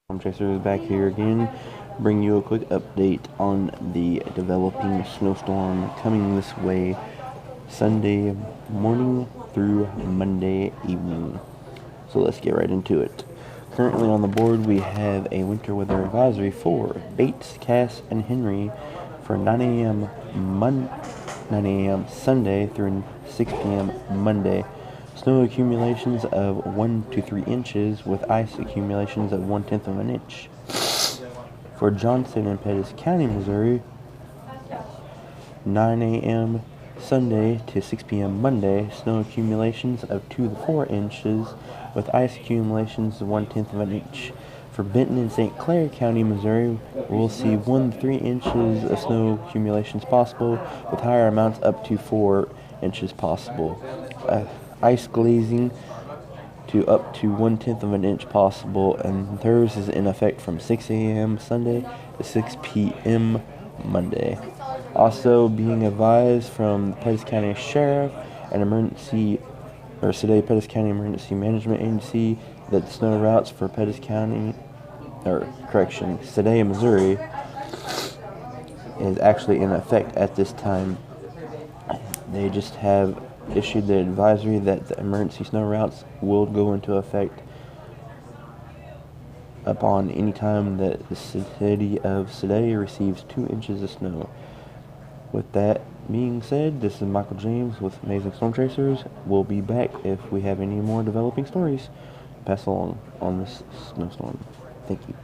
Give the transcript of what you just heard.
Chaser is back here again, bring you a quick update on the developing snowstorm coming this way Sunday morning through Monday evening. So let's get right into it. Currently on the board we have a winter weather advisory for Bates, Cass, and Henry for 9 a.m. Sunday through 6 p.m. Monday. Snow accumulations of 1 to 3 inches with ice accumulations of 1/10 of an inch. For Johnson and Pettis County, Missouri, 9 a.m. Sunday to 6 p.m. Monday, snow accumulations of 2 to 4 inches with ice accumulations of 1/10 of an inch. For Benton and St. Clair County, Missouri, we'll see 1 to 3 inches of snow accumulations possible with higher amounts up to 4 inches possible. Ice glazing to up to 1/10 of an inch possible, and theirs is in effect from 6 a.m. Sunday to 6 p.m. Monday. Also being advised from Pettis County Sheriff and today Pettis County Emergency Management Agency that the snow routes for Today, Missouri is actually in effect at this time. They just have issued the advisory that the emergency snow routes will go into effect upon any time that the city of Today receives 2 inches of snow. With that being said, this is Michael James with Amazing Storm Chasers. We'll be back if we have any more developing stories to pass along on this snowstorm. Thank you.